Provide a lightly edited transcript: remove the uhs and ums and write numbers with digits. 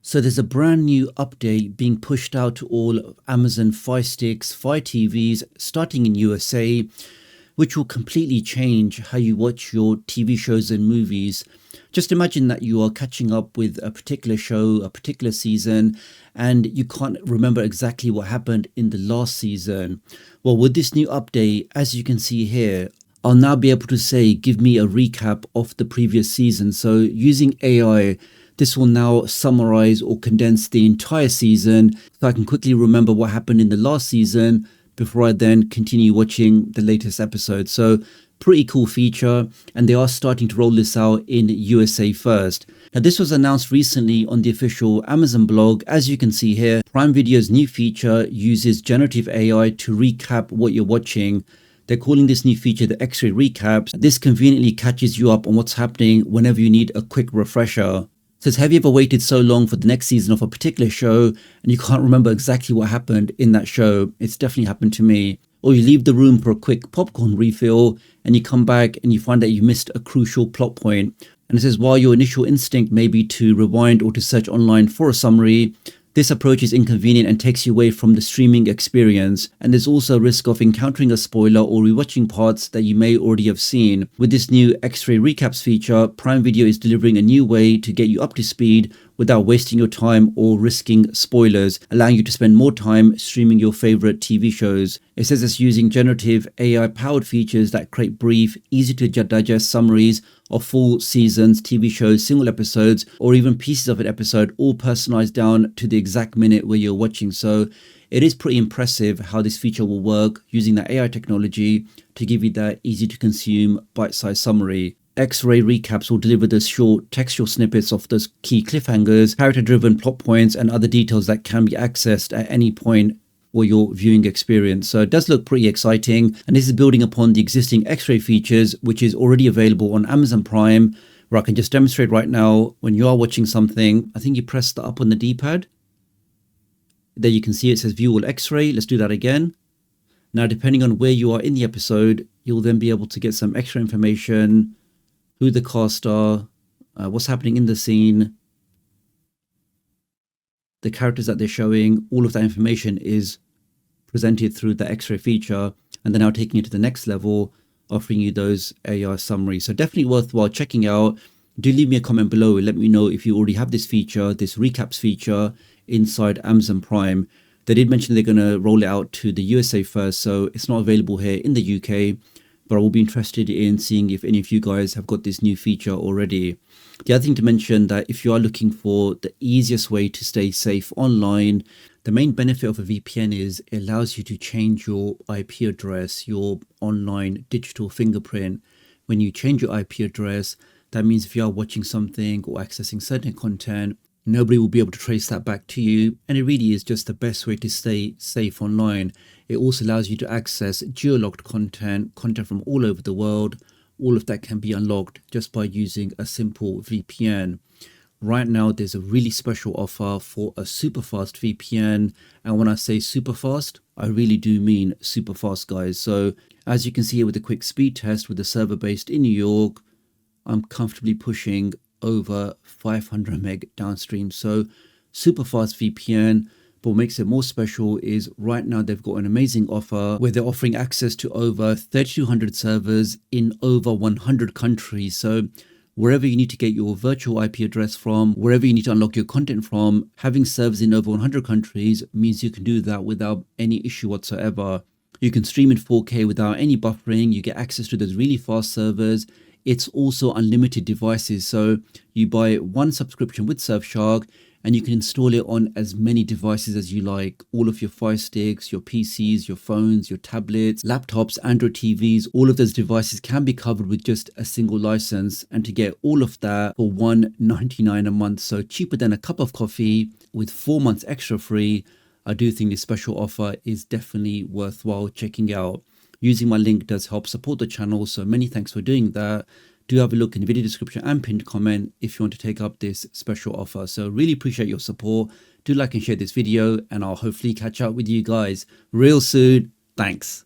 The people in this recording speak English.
So there's a brand new update being pushed out to all Amazon Fire Sticks, Fire TVs starting in USA, which will completely change how you watch your TV shows and movies. Just imagine that you are catching up with a particular show, a particular season, and you can't remember exactly what happened in the last season. Well, with this new update, as you can see here, I'll now be able to say, give me a recap of the previous season. So using AI, this will now summarize or condense the entire season so I can quickly remember what happened in the last season before I then continue watching the latest episode. So pretty cool feature, and they are starting to roll this out in USA first. Now this was announced recently on the official Amazon blog. As you can see here, Prime Video's new feature uses generative AI to recap what you're watching. They're calling this new feature the X-ray recaps. This conveniently catches you up on what's happening whenever you need a quick refresher. It says, have you ever waited so long for the next season of a particular show and you can't remember exactly what happened in that show? It's definitely happened to me. Or you leave the room for a quick popcorn refill and you come back and you find that you missed a crucial plot point. And it says, while your initial instinct may be to rewind or to search online for a summary, this approach is inconvenient and takes you away from the streaming experience. And there's also a risk of encountering a spoiler or rewatching parts that you may already have seen. With this new X-ray recaps feature, Prime Video is delivering a new way to get you up to speed without wasting your time or risking spoilers, allowing you to spend more time streaming your favorite TV shows. It says it's using generative AI powered features that create brief, easy to digest summaries of full seasons, TV shows, single episodes, or even pieces of an episode, all personalized down to the exact minute where you're watching. So it is pretty impressive how this feature will work using that AI technology to give you that easy to consume bite-sized summary. X-ray recaps will deliver those short textual snippets of those key cliffhangers, character-driven plot points, and other details that can be accessed at any point for your viewing experience. So it does look pretty exciting, and this is building upon the existing X-ray features, which is already available on Amazon Prime, where I can just demonstrate right now. When you are watching something, I think you press the up on the D-pad. There you can see it says view all X-ray. Let's do that again. Now, depending on where you are in the episode, you'll then be able to get some extra information, who the cast are, what's happening in the scene, the characters that they're showing. All of that information is presented through the X-ray feature, and then now taking it to the next level, offering you those AI summaries. So definitely worthwhile checking out. Do leave me a comment below and let me know if you already have this feature, this recaps feature inside Amazon Prime. They did mention they're going to roll it out to the USA first, so it's not available here in the UK, but I will be interested in seeing if any of you guys have got this new feature already. The other thing to mention, that if you are looking for the easiest way to stay safe online, the main benefit of a VPN is it allows you to change your IP address, your online digital fingerprint. When you change your IP address, that means if you are watching something or accessing certain content, nobody will be able to trace that back to you. And it really is just the best way to stay safe online. It also allows you to access geo-locked content from all over the world. All of that can be unlocked just by using a simple VPN. Right now, there's a really special offer for a super fast VPN. And when I say super fast, I really do mean super fast, guys. So as you can see here with a quick speed test with a server based in New York, I'm comfortably pushing over 500 meg downstream. So super fast VPN. But what makes it more special is right now they've got an amazing offer where they're offering access to over 3,200 servers in over 100 countries. So wherever you need to get your virtual IP address from, wherever you need to unlock your content from, having servers in over 100 countries means you can do that without any issue whatsoever. You can stream in 4K without any buffering. You get access to those really fast servers. It's also unlimited devices. So you buy one subscription with Surfshark and you can install it on as many devices as you like. All of your Fire Sticks, your PCs, your phones, your tablets, laptops, Android TVs, all of those devices can be covered with just a single license. And to get all of that for $1.99 a month, so cheaper than a cup of coffee with 4 months extra free, I do think this special offer is definitely worthwhile checking out. Using my link does help support the channel, so many thanks for doing that. Do have a look in the video description and pinned comment if you want to take up this special offer. So really appreciate your support. Do like and share this video, and I'll hopefully catch up with you guys real soon. Thanks.